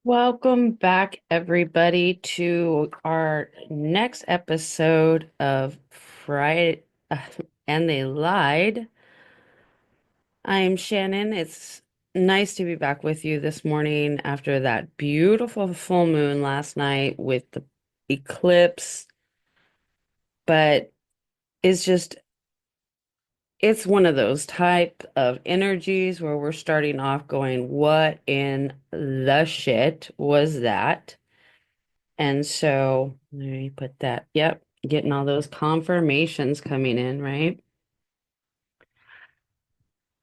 Welcome back, everybody, to our next episode of Friday and They Lied. I'm Shannon. It's nice to be back with you this morning after that beautiful full moon last night with the eclipse. But it's just, it's one of those type of energies where we're starting off going, what in the shit was that? And so let me put that. Yep, getting all those confirmations coming in, right?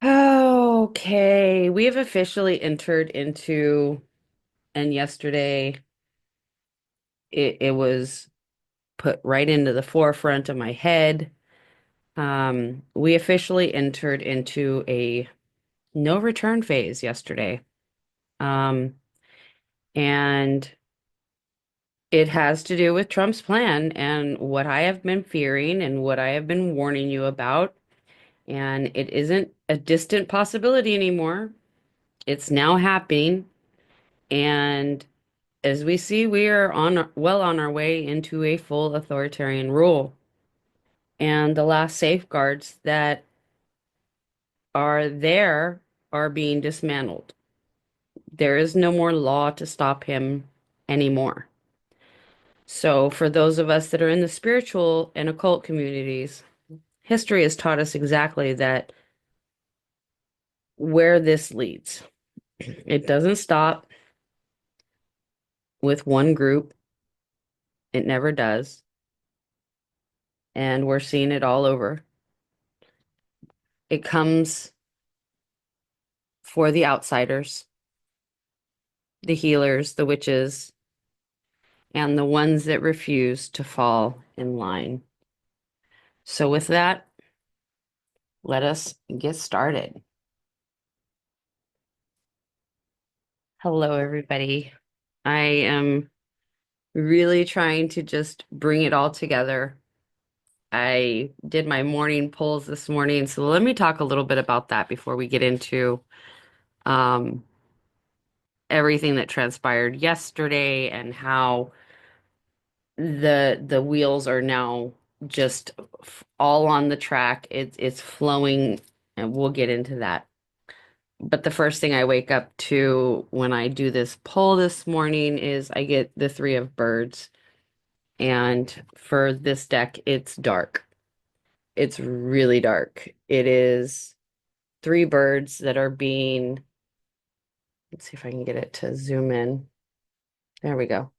Okay, we have officially entered into, and yesterday it was put right into the forefront of my head. We officially entered into a no return phase yesterday. Um, and it has to do with Trump's plan and what I have been fearing and what I have been warning you about. And it isn't a distant possibility anymore. It's now happening. And as we see, we are well on our way into a full authoritarian rule. And the last safeguards that are there are being dismantled. There is no more law to stop him anymore. So, for those of us that are in the spiritual and occult communities, history has taught us exactly that where this leads. It doesn't stop with one group. It never does. And we're seeing it all over. It comes for the outsiders, the healers, the witches, and the ones that refuse to fall in line. So, with that, let us get started. Hello, everybody. I am really trying to just bring it all together. I did my morning polls this morning, so let me talk a little bit about that before we get into um, everything that transpired yesterday and how the wheels are now just all on the track. It's flowing, and we'll get into that. But the first thing I wake up to when I do this poll this morning is I get the three of birds. And for this deck, it's dark. It's really dark. It is three birds that are being, let's see if I can get it to zoom in. There we go.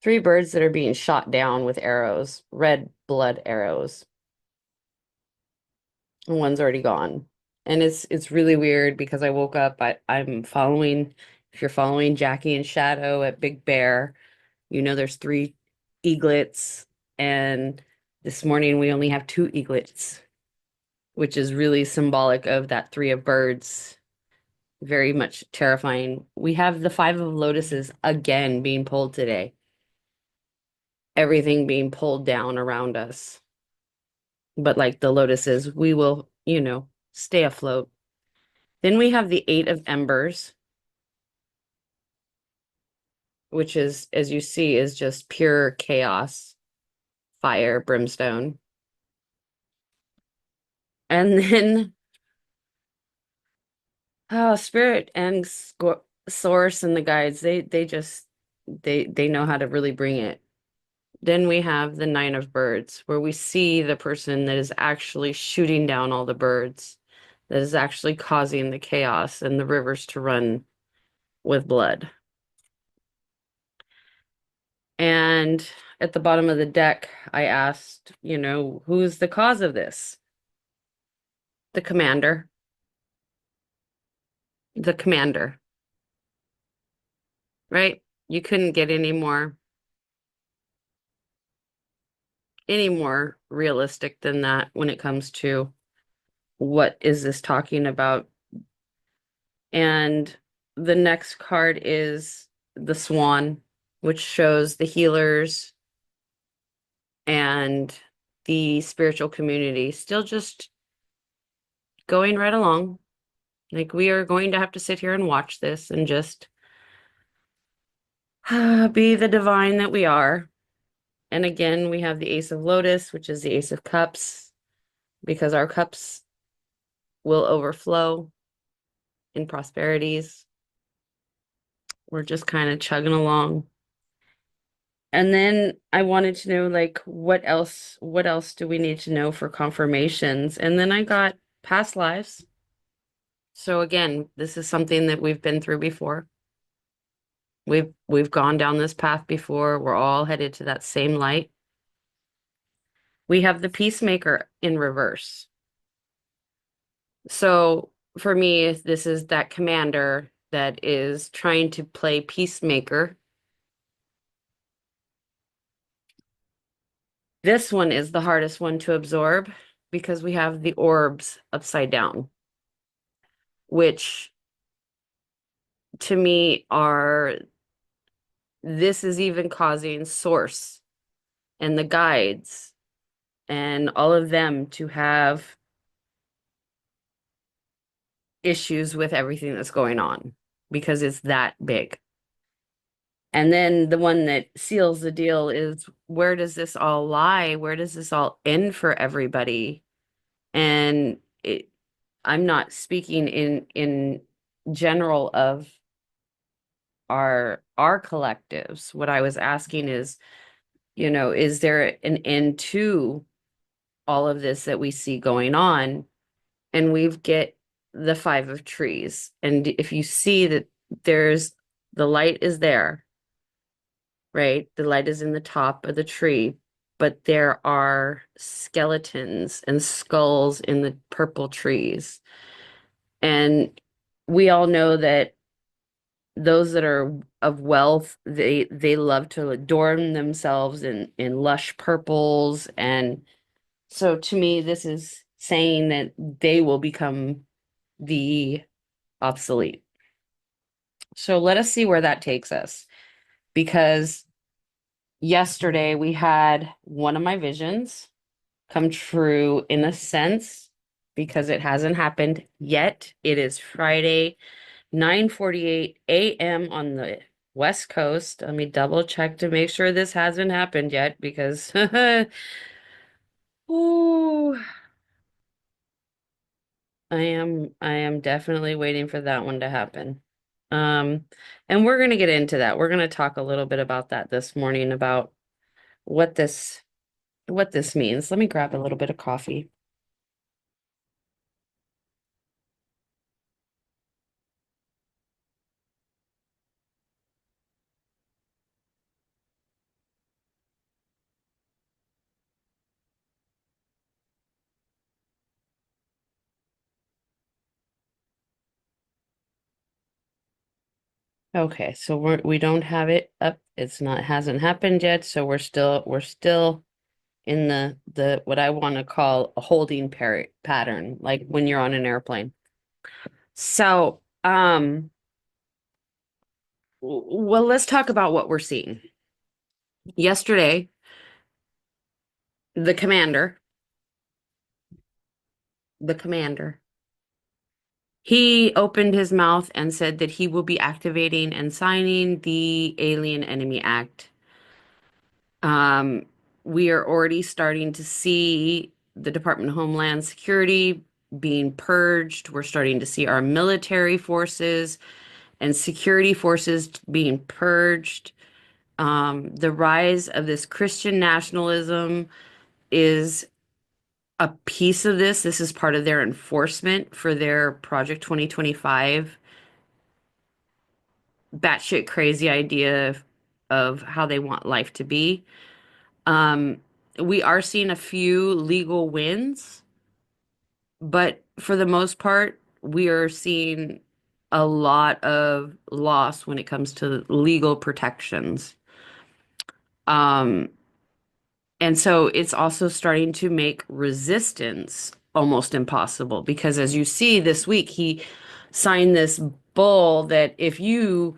Three birds that are being shot down with arrows, red blood arrows. And one's already gone. And it's really weird because I woke up, I'm following, if you're following Jackie and Shadow at Big Bear, you know there's three eaglets, and this morning we only have two eaglets, which is really symbolic of that three of birds. Very much terrifying. We have the five of lotuses again being pulled today. Everything being pulled down around us. But like the lotuses, we will, stay afloat. Then we have the eight of embers, which is, as you see, is just pure chaos, fire, brimstone. And then spirit and source and the guides, they know how to really bring it. Then we have the nine of birds, where we see the person that is actually shooting down all the birds, that is actually causing the chaos and the rivers to run with blood. And at the bottom of the deck, I asked, who's the cause of this? The commander. The commander, right? You couldn't get any more realistic than that when it comes to what is this talking about. And the next card is the swan, which shows the healers and the spiritual community still just going right along. Like we are going to have to sit here and watch this and just Be the divine that we are. And again, we have the Ace of Lotus, which is the Ace of Cups, because our cups will overflow in prosperities. We're just kind of chugging along. And then I wanted to know like what else do we need to know for confirmations? And then I got past lives. So again, this is something that we've been through before. We've gone down this path before. We're all headed to that same light. We have the peacemaker in reverse. So for me, this is that commander that is trying to play peacemaker. This one is the hardest one to absorb because we have the orbs upside down, which to me are this is even causing Source and the guides and all of them to have issues with everything that's going on because it's that big. And then the one that seals the deal is where does this all lie? Where does this all end for everybody? And I'm not speaking in general of our collectives. What I was asking is, is there an end to all of this that we see going on? And we've get the Five of Trees. And if you see that there's the light is there, right? The light is in the top of the tree, but there are skeletons and skulls in the purple trees. And we all know that those that are of wealth, they love to adorn themselves in lush purples. And so to me, this is saying that they will become the obsolete. So let us see where that takes us. Because yesterday we had one of my visions come true in a sense because it hasn't happened yet. It is Friday, 9:48 a.m. on the West Coast. Let me double check to make sure this hasn't happened yet because ooh, I am definitely waiting for that one to happen. Um, and we're gonna get into that. We're gonna talk a little bit about that this morning about what this means. Let me grab a little bit of coffee. Okay, so we don't have it up. It's not hasn't happened yet, so we're still in the what I want to call a holding pattern, like when you're on an airplane. So, well, let's talk about what we're seeing. Yesterday, the commander, the commander, he opened his mouth and said that he will be activating and signing the Alien Enemy Act. Um, we are already starting to see the Department of Homeland Security being purged. We're starting to see our military forces and security forces being purged. The rise of this Christian nationalism is a piece of this. This is part of their enforcement for their Project 2025 batshit crazy idea of how they want life to be. Um, we are seeing a few legal wins, but for the most part, we are seeing a lot of loss when it comes to legal protections. Um, and so it's also starting to make resistance almost impossible because as you see this week, he signed this bull that if you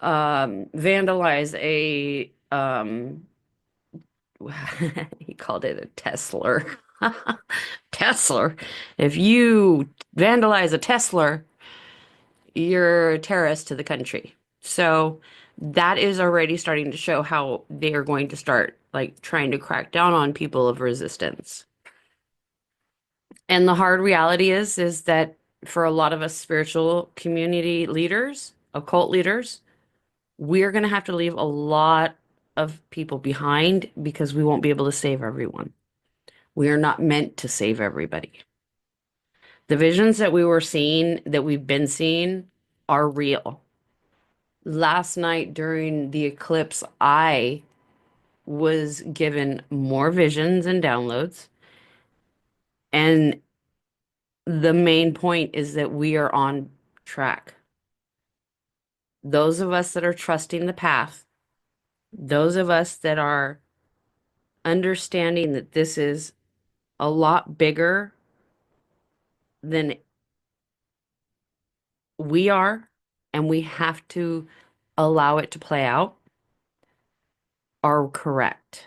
vandalize a he called it a Tesla. Tesla. If you vandalize a Tesla, you're a terrorist to the country. So That is already starting to show how they are going to start like trying to crack down on people of resistance. And the hard reality is that for a lot of us spiritual community leaders, occult leaders, we're going to have to leave a lot of people behind because we won't be able to save everyone. We are not meant to save everybody. The visions that we were seeing, that we've been seeing, are real. Last night during the eclipse, I was given more visions and downloads. And the main point is that we are on track. Those of us that are trusting the path, those of us that are understanding that this is a lot bigger than we are, and we have to allow it to play out, are correct.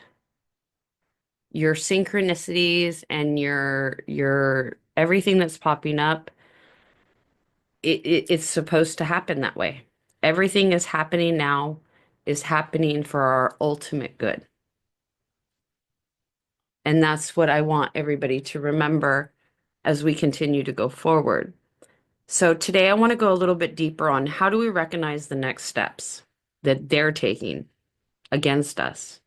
Your synchronicities and your everything that's popping up, it's supposed to happen that way. Everything is happening now is happening for our ultimate good. And that's what I want everybody to remember as we continue to go forward. So today I want to go a little bit deeper on how do we recognize the next steps that they're taking against us?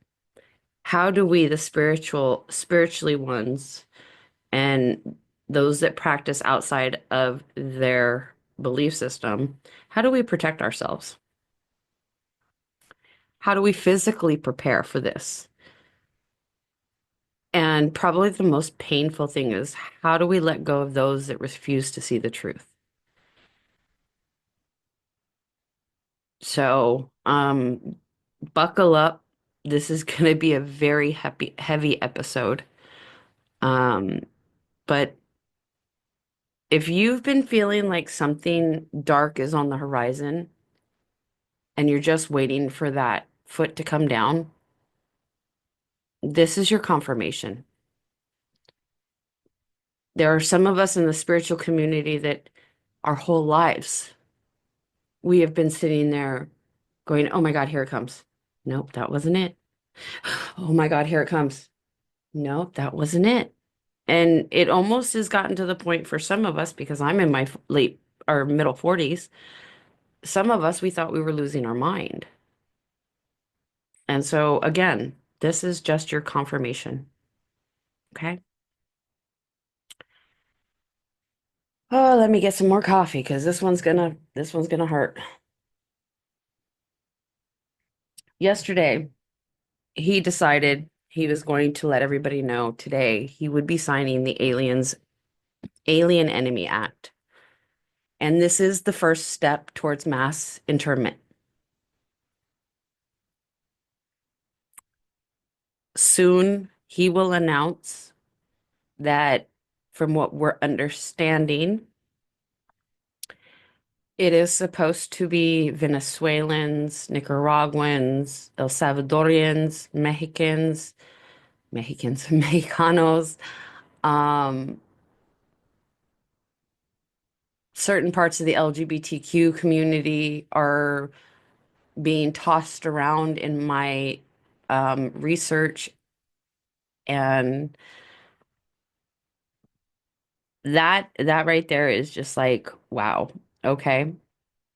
How do we, the spiritually ones, and those that practice outside of their belief system, how do we protect ourselves? How do we physically prepare for this? And probably the most painful thing is how do we let go of those that refuse to see the truth? So, buckle up. This is going to be a very heavy episode. Um, but if you've been feeling like something dark is on the horizon and you're just waiting for that foot to come down, this is your confirmation. There are some of us in the spiritual community that our whole lives we have been sitting there going, oh my God, here it comes. Nope, that wasn't it. Oh my God, here it comes. Nope, that wasn't it. And it almost has gotten to the point for some of us, because I'm in my late or middle 40s, some of us, we thought we were losing our mind. And so, again, this is just your confirmation. Okay. Oh, let me get some more coffee because this one's gonna hurt. Yesterday, he decided he was going to let everybody know today he would be signing the Alien Enemy Act. And this is the first step towards mass internment. Soon he will announce that, from what we're understanding, it is supposed to be Venezuelans, Nicaraguans, El Salvadorians, Mexicanos, um, certain parts of the LGBTQ community are being tossed around in my research, and that right there is just like, wow. Okay.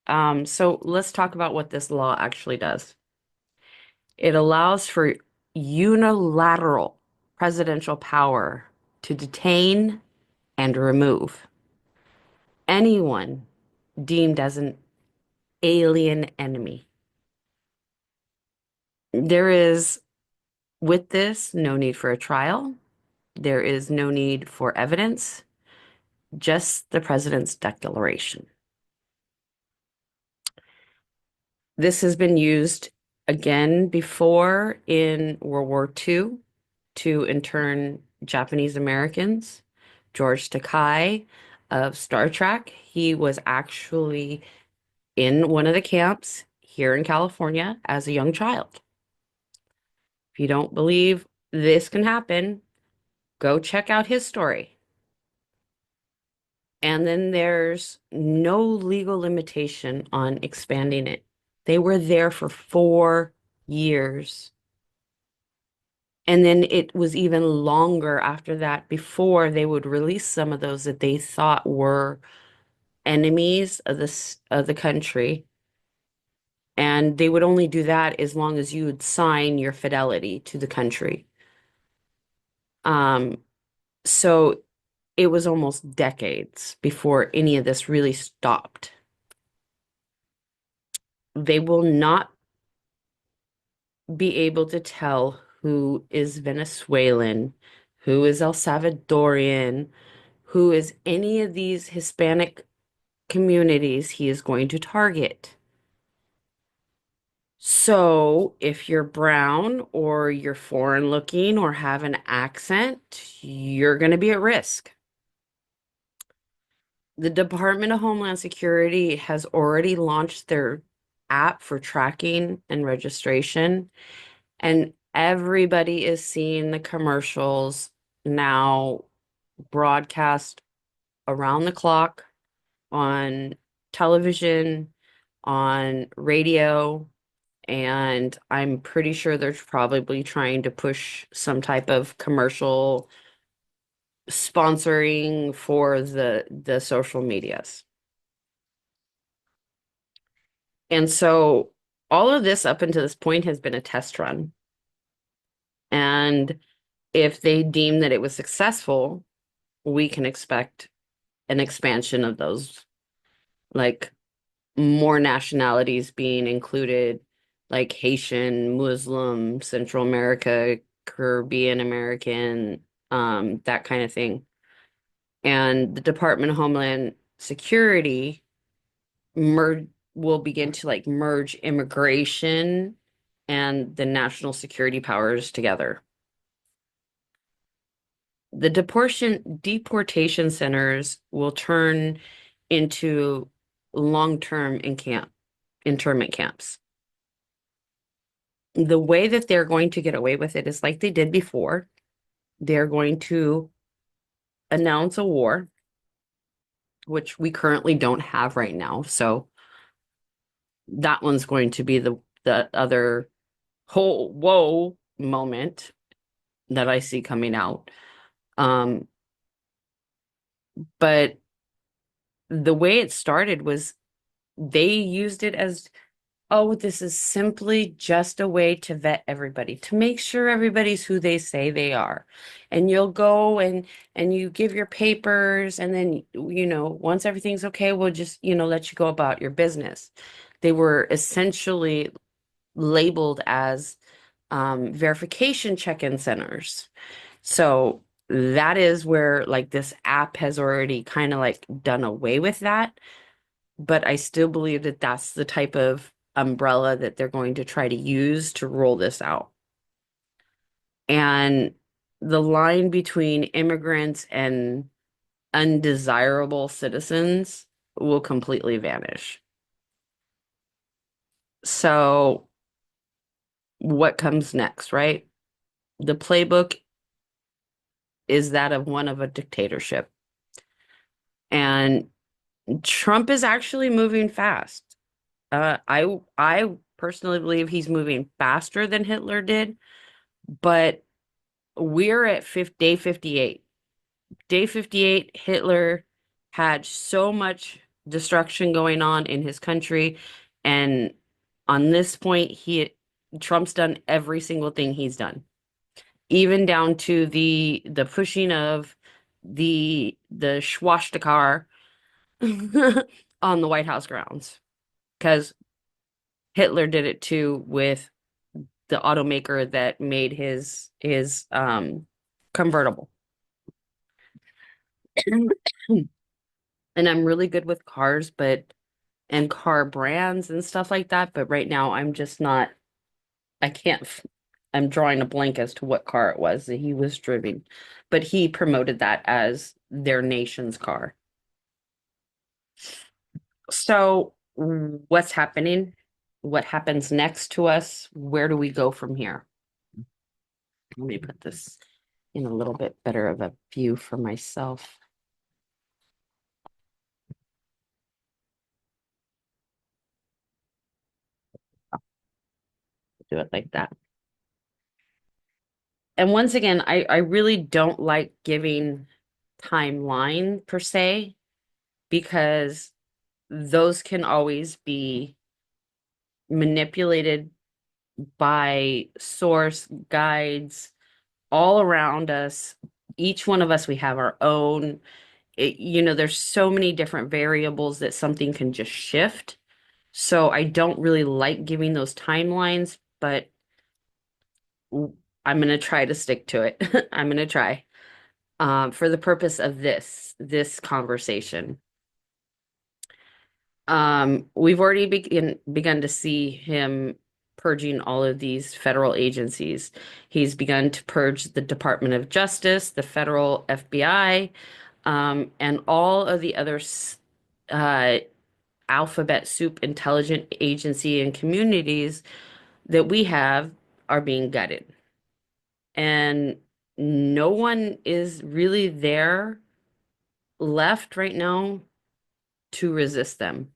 So let's talk about what this law actually does. It allows for unilateral presidential power to detain and remove anyone deemed as an alien enemy. There is, with this, no need for a trial. There is no need for evidence, just the president's declaration. This has been used again before in World War II to intern Japanese Americans. George Takei of Star Trek, he was actually in one of the camps here in California as a young child. If you don't believe this can happen, go check out his story. And then there's no legal limitation on expanding it. They were there for 4 years. And then it was even longer after that before they would release some of those that they thought were enemies of the country. And they would only do that as long as you would sign your fidelity to the country. Um, so it was almost decades before any of this really stopped. They will not be able to tell who is Venezuelan, who is El Salvadorian, who is any of these Hispanic communities he is going to target. So, if you're brown or you're foreign looking or have an accent, you're going to be at risk. The Department of Homeland Security has already launched their app for tracking and registration, and everybody is seeing the commercials now broadcast around the clock on television, on radio, and I'm pretty sure they're probably trying to push some type of commercial sponsoring for the social medias. And so all of this up until this point has been a test run. And if they deem that it was successful, we can expect an expansion of those, like more nationalities being included, like Haitian, Muslim, Central America, Caribbean American, that kind of thing. And the Department of Homeland Security merge will begin to like merge immigration and the national security powers together. The deportation centers will turn into long-term internment camps. The way that they're going to get away with it is like they did before. They're going to announce a war, which we currently don't have right now. So that one's going to be the other whole whoa moment that I see coming out. Um, but the way it started was they used it as, oh, this is simply just a way to vet everybody, to make sure everybody's who they say they are. And you'll go and you give your papers, and then, once everything's okay, we'll just, let you go about your business. They were essentially labeled as verification check-in centers. So that is where like this app has already kind of like done away with that. But I still believe that that's the type of umbrella that they're going to try to use to roll this out. And the line between immigrants and undesirable citizens will completely vanish. So what comes next, right? The playbook is that of one of a dictatorship. And Trump is actually moving fast. I personally believe he's moving faster than Hitler did, but we're at day 58. Day 58, Hitler had so much destruction going on in his country, and on this point, Trump's done every single thing he's done, even down to the pushing of the swastika on the White House grounds, because Hitler did it too with the automaker that made his convertible. And I'm really good with cars, and car brands and stuff like that, but right now I'm just not, I can't I'm drawing a blank as to what car it was that he was driving, but he promoted that as their nation's car. So what's happening? What happens next to us? Where do we go from here? Let me put this in a little bit better of a view for myself. Do it like that. And once again, I really don't like giving timeline per se because those can always be manipulated by source guides all around us. Each one of us, we have our own. There's so many different variables that something can just shift. So I don't really like giving those timelines, but I'm going to try to stick to it. I'm going to try for the purpose of this conversation. We've already begun to see him purging all of these federal agencies. He's begun to purge the Department of Justice, the federal FBI, and all of the other uh, alphabet soup intelligent agency and communities that we have are being gutted. And no one is really there left right now to resist them.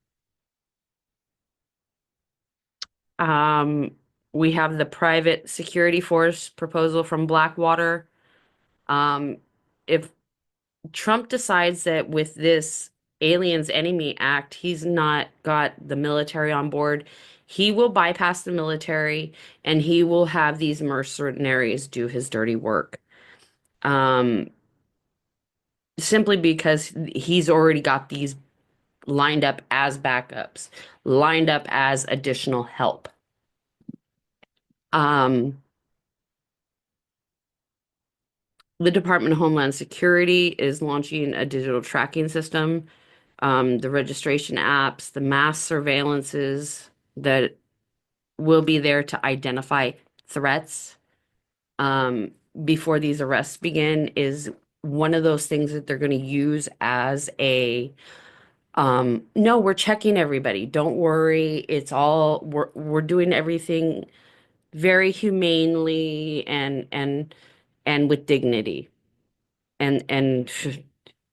Um, we have the private security force proposal from Blackwater. Um, if Trump decides that with this Aliens Enemy Act, he's not got the military on board, he will bypass the military and he will have these mercenaries do his dirty work. Um, Simply because he's already got these lined up as backups, lined up as additional help. Um, The Department of Homeland Security is launching a digital tracking system, the registration apps, the mass surveillances that will be there to identify threats um, before these arrests begin is one of those things that they're going to use as a no, we're checking everybody. Don't worry. We're doing everything very humanely and with dignity. And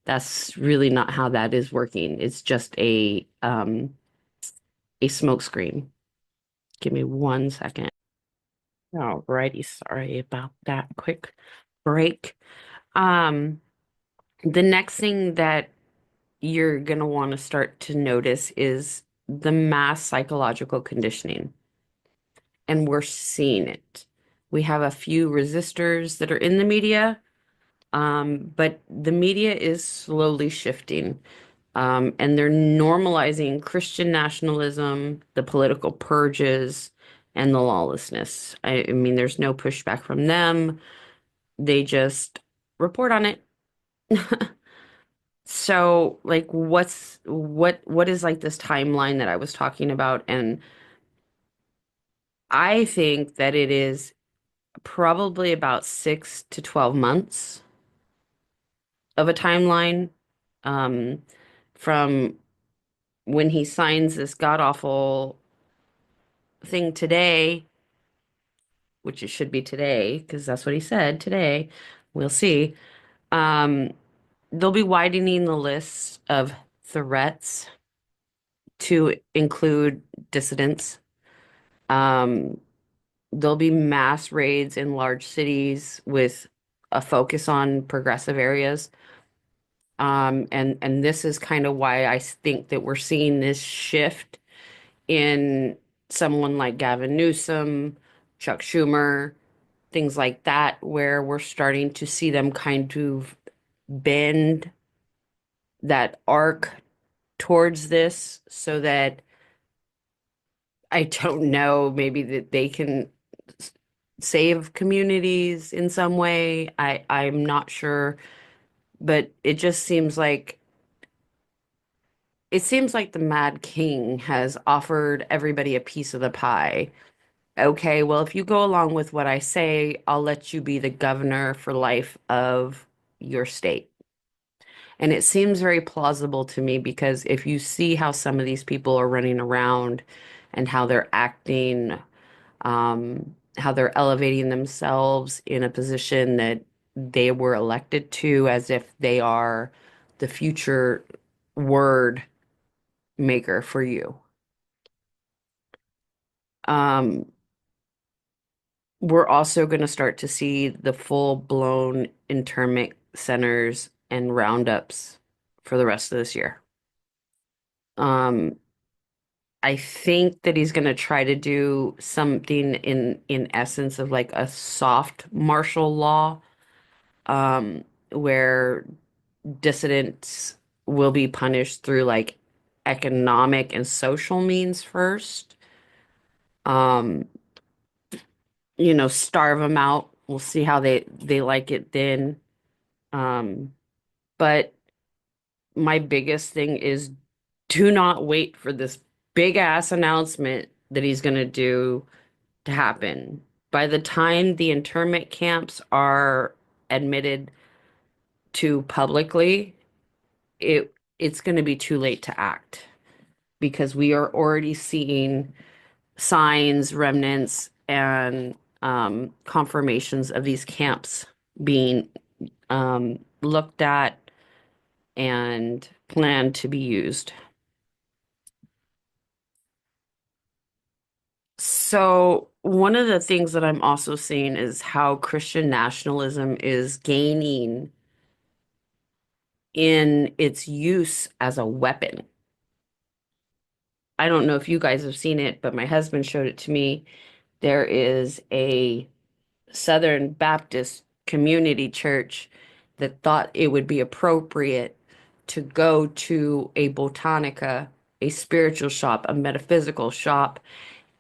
that's really not how that is working. It's just a smokescreen. Give me 1 second. Alrighty, sorry about that quick break. Um, the next thing that you're gonna want to start to notice is the mass psychological conditioning, and we're seeing it. We have a few resistors that are in the media, but the media is slowly shifting. And they're normalizing Christian nationalism, the political purges, and the lawlessness. I mean, there's no pushback from them. They just report on it. So, like, what is like this timeline that I was talking about? And I think that it is probably about 6 to 12 months of a timeline, um, from when he signs this god awful thing today, which it should be today, because that's what he said today. We'll see. Um, they'll be widening the list of threats to include dissidents. Um, there'll be mass raids in large cities with a focus on progressive areas. And this is kind of why I think that we're seeing this shift in someone like Gavin Newsom, Chuck Schumer, things like that, where we're starting to see them kind of bend that arc towards this so that I don't know, maybe that they can s- save communities in some way. I'm not sure, but it seems like the Mad King has offered everybody a piece of the pie. Okay, well, if you go along with what I say, I'll let you be the governor for life of your state. And it seems very plausible to me because if you see how some of these people are running around and how they're acting, how they're elevating themselves in a position that they were elected to as if they are the future word maker for you. Um, we're also going to start to see the full-blown internment centers and roundups for the rest of this year. Um, I think that he's going to try to do something in essence of like a soft martial law, where dissidents will be punished through like economic and social means first. Um, starve them out. We'll see how they like it then. Um, but my biggest thing is do not wait for this big ass announcement that he's going to do to happen. By the time the internment camps are admitted to publicly, it's going to be too late to act because we are already seeing signs, remnants, and confirmations of these camps being looked at and planned to be used. So, one of the things that I'm also seeing is how Christian nationalism is gaining in its use as a weapon. I don't know if you guys have seen it, but my husband showed it to me. There is a Southern Baptist community church that thought it would be appropriate to go to a botanica, a spiritual shop, a metaphysical shop,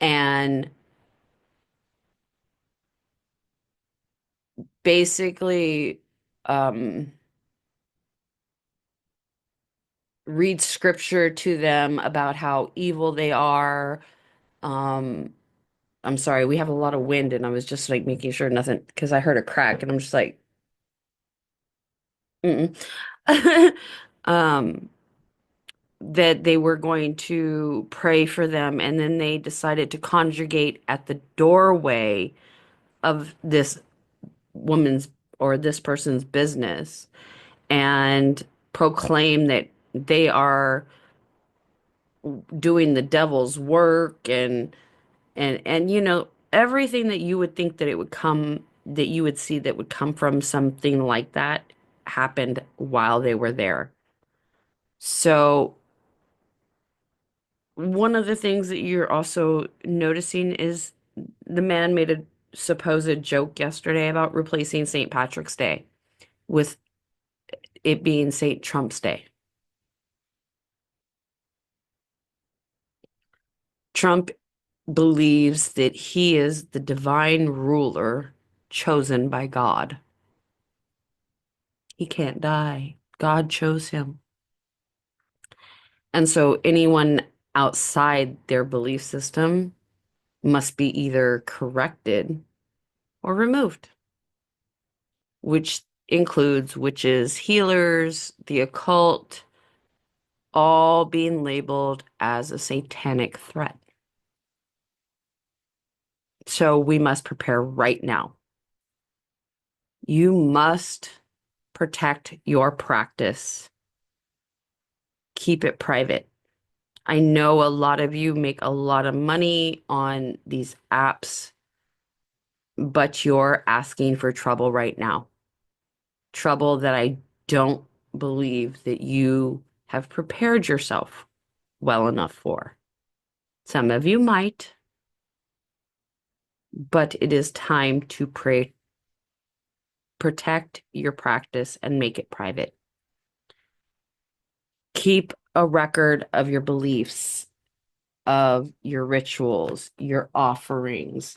and basically um, read scripture to them about how evil they are. Um, I'm sorry, we have a lot of wind, and I was just like making sure nothing because I heard a crack, and I'm just like, mm-mm. um, that they were going to pray for them, and then they decided to congregate at the doorway of this woman's or this person's business and proclaim that they are doing the devil's work and everything that you would think that it would come that you would see that would come from something like that happened while they were there. So one of the things that you're also noticing is the man made a supposed joke yesterday about replacing St. Patrick's Day with it being St. Trump's Day. Trump believes that he is the divine ruler chosen by God. He can't die. God chose him. And so anyone outside their belief system must be either corrected or removed, which includes witches, healers, the occult, all being labeled as a satanic threat. So we must prepare right now. You must protect your practice. Keep it private. I know a lot of you make a lot of money on these apps, but you're asking for trouble right now. Trouble that I don't believe that you have prepared yourself well enough for. Some of you might, but it is time to pray, protect your practice and make it private. Keep a record of your beliefs, of your rituals, your offerings,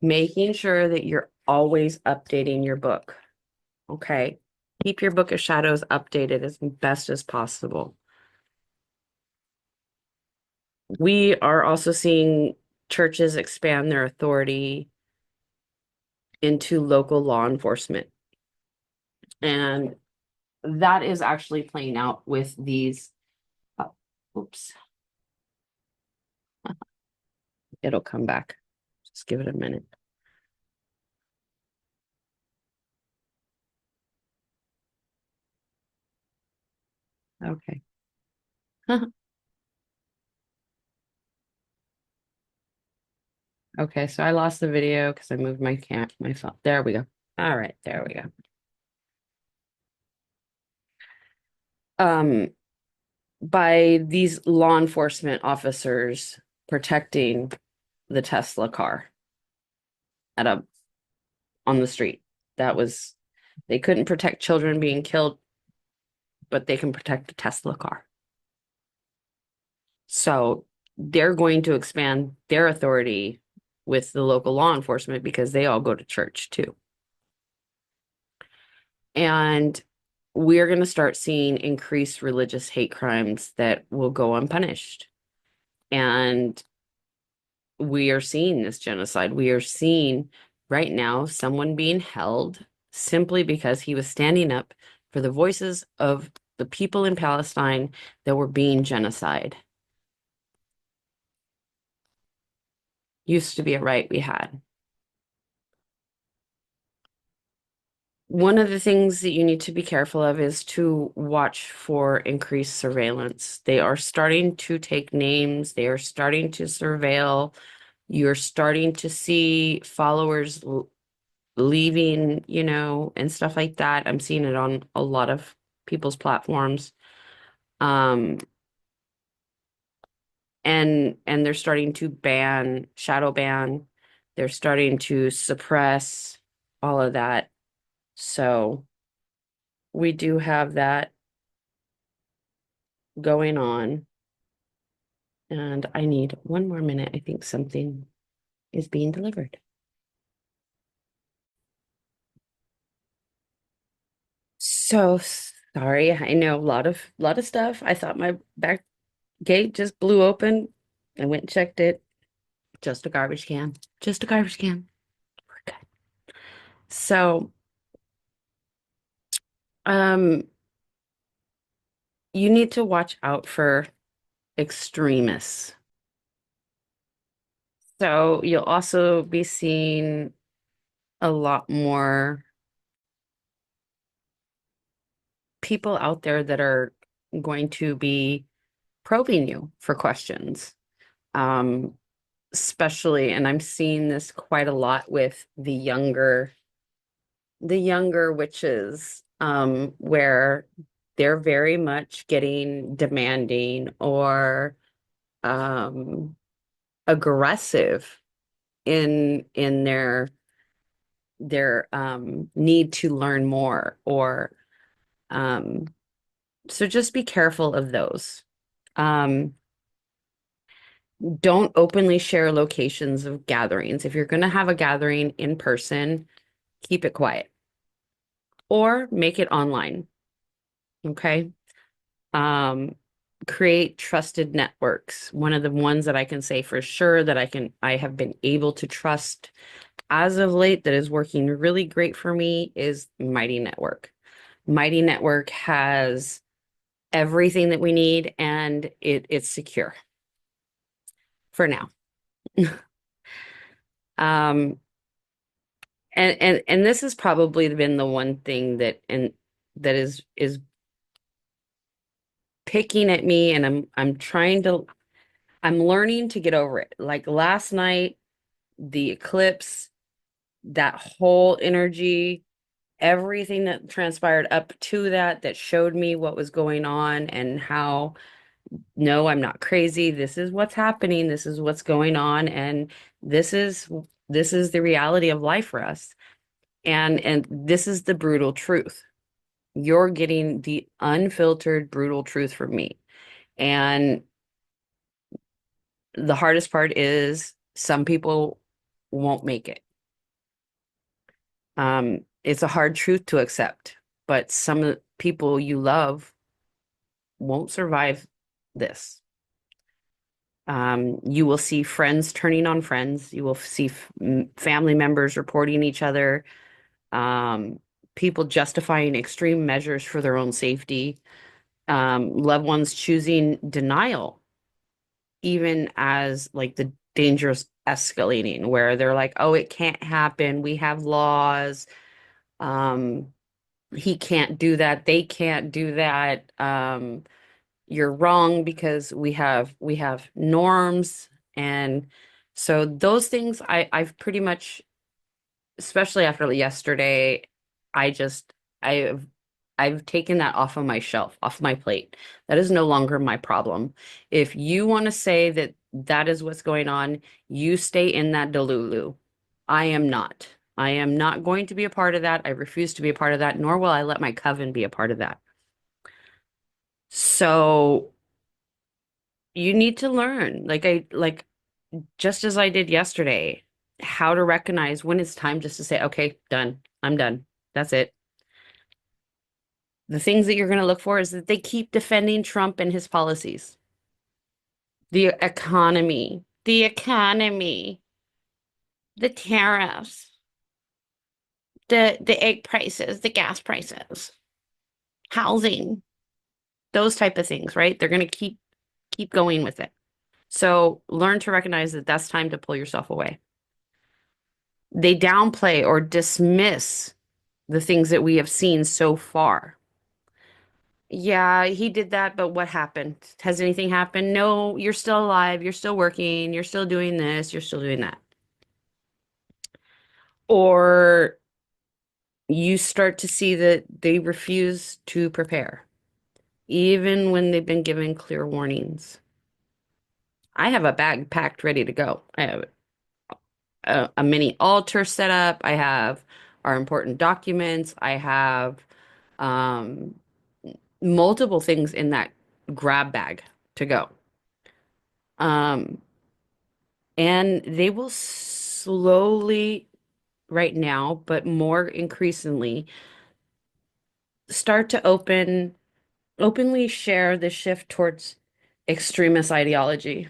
making sure that you're always updating your book. Okay. Keep your book of shadows updated as best as possible. We are also seeing churches expand their authority into local law enforcement. And that is actually playing out with these. Oh, oops, it'll come back. Just give it a minute. Okay. Okay, so I lost the video because I moved my phone. There we go. All right, there we go. Um, by these law enforcement officers protecting the Tesla car at a on the street. That was they couldn't protect children being killed, but they can protect a Tesla car. So they're going to expand their authority with the local law enforcement because they all go to church too. And we're going to start seeing increased religious hate crimes that will go unpunished. And we are seeing this genocide. We are seeing right now someone being held simply because he was standing up for the voices of the people in Palestine that were being genocide. Used to be a right we had. One of the things that you need to be careful of is to watch for increased surveillance. They are starting to take names, they are starting to surveil. You're starting to see followers leaving, and stuff like that. I'm seeing it on a lot of people's platforms. Um, and they're starting to shadow ban. They're starting to suppress all of that. So we do have that going on. And I need one more minute. I think something is being delivered. So sorry. I know a lot of stuff. I thought my back gate just blew open. I went and checked it. Just a garbage can. Just a garbage can. We're good. So, um, you need to watch out for extremists. So you'll also be seeing a lot more people out there that are going to be probing you for questions. Um, especially, and I'm seeing this quite a lot with the younger witches, where they're very much getting demanding or um aggressive in their need to learn more or um so just be careful of those. Um don't openly share locations of gatherings. If you're going to have a gathering in person, keep it quiet or make it online. Okay. Um, create trusted networks. One of the ones that I can say for sure that I have been able to trust as of late that is working really great for me is Mighty Network. Mighty Network has everything that we need and it's secure for now. Um, and this has probably been the one thing that is picking at me and I'm learning to get over it. Like last night, the eclipse, that whole energy, everything that transpired up to that showed me what was going on and how, no, I'm not crazy. This is what's happening. This is what's going on. And this is this is the reality of life for us. And this is the brutal truth. You're getting the unfiltered, brutal truth from me. And the hardest part is some people won't make it. It's a hard truth to accept, but some of the people you love won't survive this. You will see friends turning on friends. You will see family members reporting each other, um, people justifying extreme measures for their own safety, loved ones choosing denial, even as like the dangerous escalating, where they're like, oh, it can't happen. We have laws. Um, he can't do that. They can't do that. You're wrong because we have norms and So those things I've pretty much, especially after yesterday, I just I've I've taken that off of my shelf, off my plate. That is no longer my problem. If you want to say that that is what's going on, you stay in that delulu. I am not. I am not going to be a part of that. I refuse to be a part of that, nor will I let my coven be a part of that. So you need to learn, like just as I did yesterday, how to recognize when it's time just to say, okay, done. I'm done. That's it. The things that you're going to look for is that they keep defending Trump and his policies. The economy, the tariffs, the egg prices, the gas prices, housing, those type of things, right? They're going to keep going with it. So learn to recognize that that's time to pull yourself away. They downplay or dismiss the things that we have seen so far. Yeah, he did that, but what happened? Has anything happened? No, you're still alive, you're still working, you're still doing this, you're still doing that. Or you start to see that they refuse to prepare, even when they've been given clear warnings. I have a bag packed ready to go. I have a mini altar set up. I have our important documents. I have um, multiple things in that grab bag to go. Um, and they will slowly, right now, but more increasingly, start to openly share the shift towards extremist ideology.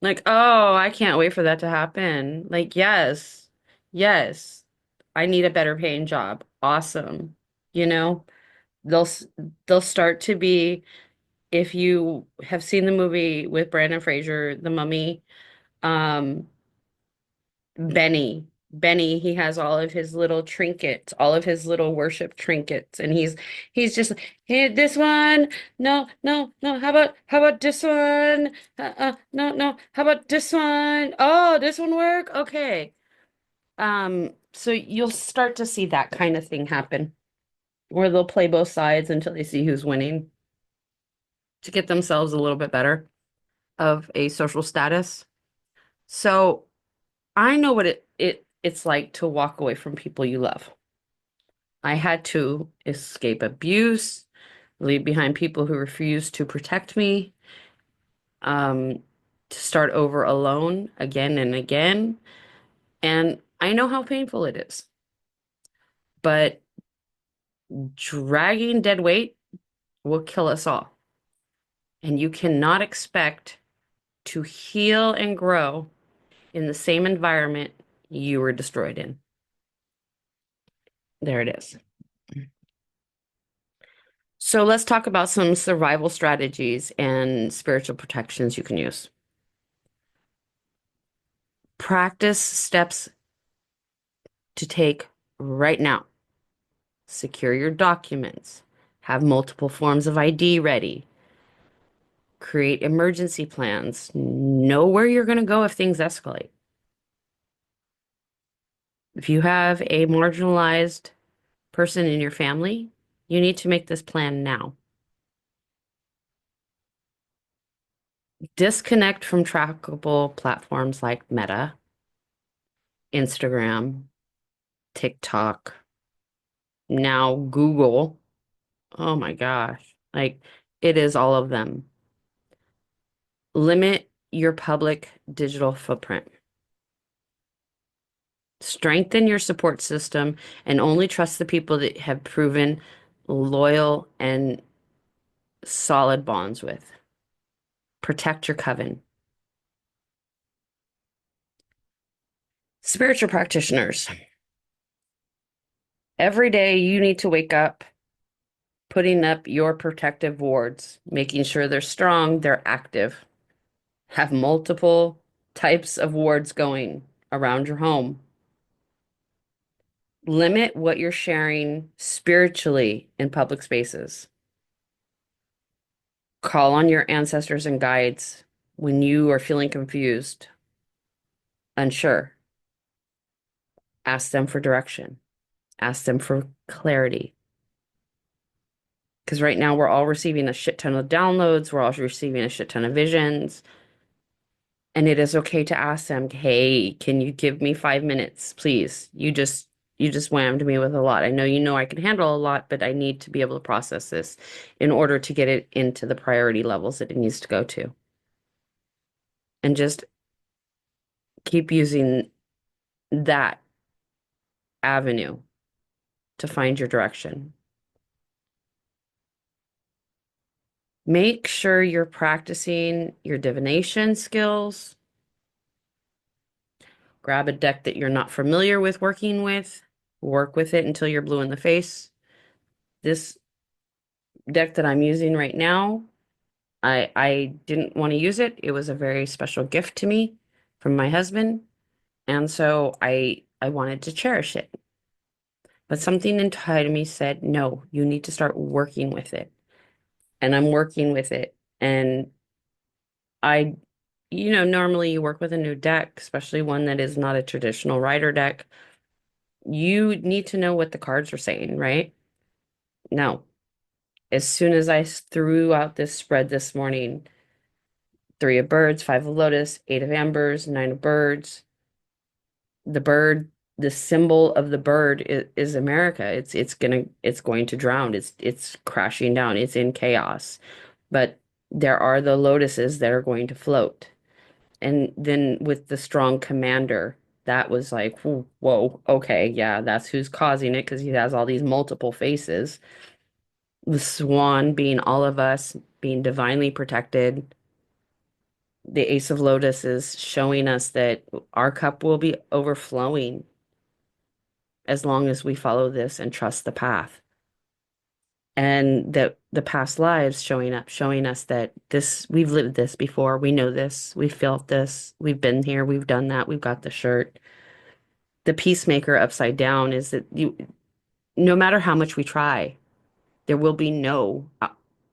Like, oh, I can't wait for that to happen. Like, yes, yes, I need a better paying job. Awesome. You know, they'll s- they'll start to be, if you have seen the movie with Brandon Fraser, The Mummy, um, Benny, he has all of his little trinkets, all of his little worship trinkets, and he's just hey, this one, no, no, no. How about this one? No, no. How about this one? Oh, this one work? Okay. So you'll start to see that kind of thing happen, where they'll play both sides until they see who's winning to get themselves a little bit better of a social status. So I know what it's like to walk away from people you love. I had to escape abuse, leave behind people who refused to protect me, um, to start over alone again and again. And I know how painful it is, but dragging dead weight will kill us all. And you cannot expect to heal and grow in the same environment you were destroyed in. There it is. So let's talk about some survival strategies and spiritual protections you can use. Practice steps to take right now. Secure your documents. Have multiple forms of ID ready. Create emergency plans. Know where you're going to go if things escalate. If you have a marginalized person in your family, you need to make this plan now. Disconnect from trackable platforms like Meta, Instagram, TikTok, now Google. Oh my gosh. Like it is all of them. Limit your public digital footprint. Strengthen your support system and only trust the people that have proven loyal and solid bonds with. Protect your coven. Spiritual practitioners. Every day you need to wake up putting up your protective wards, making sure they're strong, they're active. Have multiple types of wards going around your home. Limit what you're sharing spiritually in public spaces. Call on your ancestors and guides when you are feeling confused. unsure, ask them for direction, ask them for clarity. Because right now we're all receiving a shit ton of downloads, we're all receiving a shit ton of visions, and it is okay to ask them, "Hey, can you give me 5 minutes, please? You just whammed me with a lot. I know I can handle a lot, but I need to be able to process this in order to get it into the priority levels that it needs to go to." And just keep using that avenue to find your direction. Make sure you're practicing your divination skills. Grab a deck that you're not familiar with working with. Work with it until you're blue in the face. This deck that I'm using right now, I didn't want to use it. It was a very special gift to me from my husband, and so I wanted to cherish it. But something inside me said, "No, you need to start working with it." And I'm working with it. And I, normally you work with a new deck, especially one that is not a traditional rider deck. You need to know what the cards are saying, right? Now, as soon as I threw out this spread this morning, three of birds, five of lotus, eight of ambers, nine of birds, the bird, the symbol of the bird is America. It's going to drown. It's crashing down. It's in chaos. But there are the lotuses that are going to float. And then with the strong commander, that was like, whoa, okay, yeah, that's who's causing it because he has all these multiple faces. The swan being all of us, being divinely protected. The Ace of Lotus is showing us that our cup will be overflowing as long as we follow this and trust the path. And that the past lives showing up, showing us that we've lived this before, we know this, we've felt this, we've been here, we've done that, we've got the shirt. The peacemaker upside down is that no matter how much we try, there will be no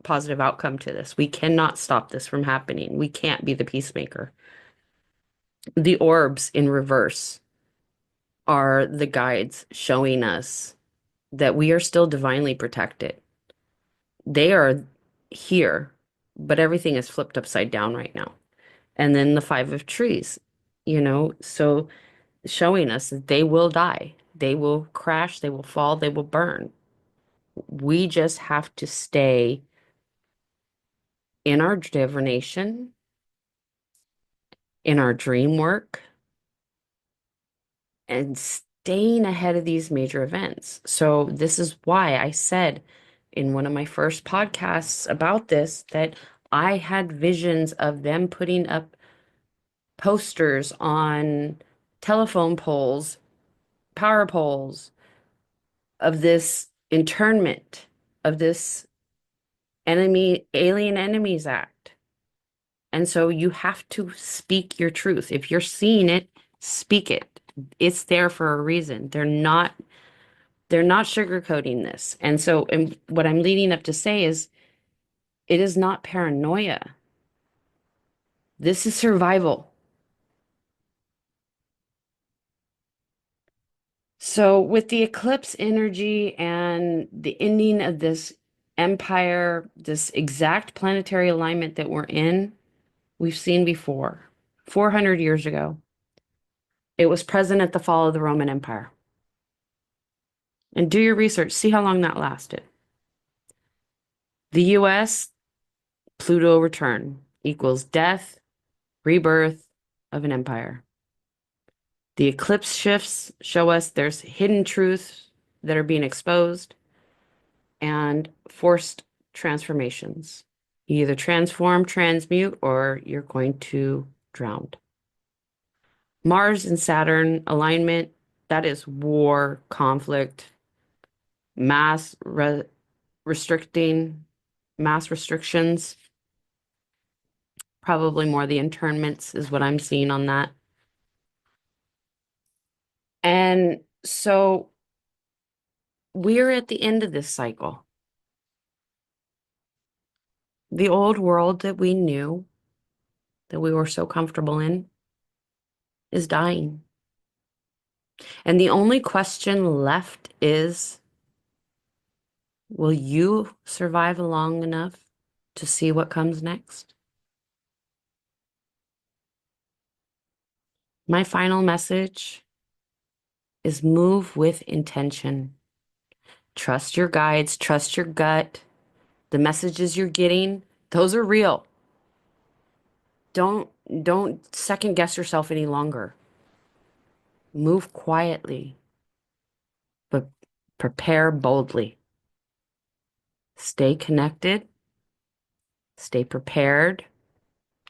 positive outcome to this. We cannot stop this from happening. We can't be the peacemaker. The orbs in reverse are the guides showing us that we are still divinely protected. They are here, but everything is flipped upside down right now. And then the five of trees, so showing us that they will die, they will crash, they will fall, they will burn. We just have to stay in our divination, in our dream work, and staying ahead of these major events. So, this is why I said in one of my first podcasts about this that I had visions of them putting up posters on telephone poles, power poles, of this internment, of this Alien Enemies Act. And so you have to speak your truth. If you're seeing it, speak it. It's there for a reason. They're not sugarcoating this. And what I'm leading up to say is it is not paranoia. This is survival. So with the eclipse energy and the ending of this empire, this exact planetary alignment that we're in, we've seen before. 400 years ago, it was present at the fall of the Roman Empire. And do your research, see how long that lasted. The US, Pluto return equals death, rebirth of an empire. The eclipse shifts show us there's hidden truths that are being exposed and forced transformations. You either transform, transmute, or you're going to drown. Mars and Saturn alignment, that is war, conflict, mass restricting, mass restrictions. Probably more the internments is what I'm seeing on that. And so we're at the end of this cycle. The old world that we knew, that we were so comfortable in, is dying. And the only question left is, will you survive long enough to see what comes next? My final message is move with intention. Trust your guides, trust your gut. The messages you're getting, those are real. Don't don't second guess yourself any longer. Move quietly, but prepare boldly. Stay connected, stay prepared,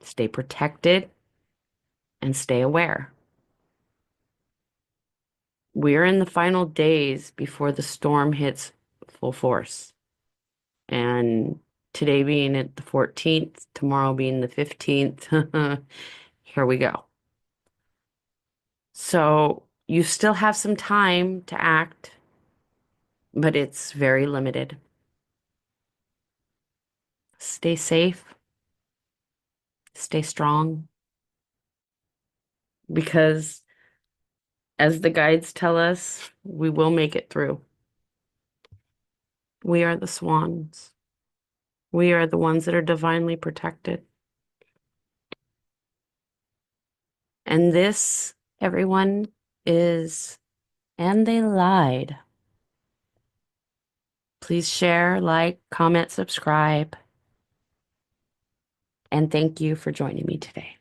stay protected, and stay aware. We're in the final days before the storm hits full force. And today being at the 14th, tomorrow being the 15th, here we go. So you still have some time to act, but it's very limited. Stay safe, stay strong, because as the guides tell us, we will make it through. We are the swans. We are the ones that are divinely protected. And this, everyone, is And They Lied. Please share, like, comment, subscribe, and thank you for joining me today.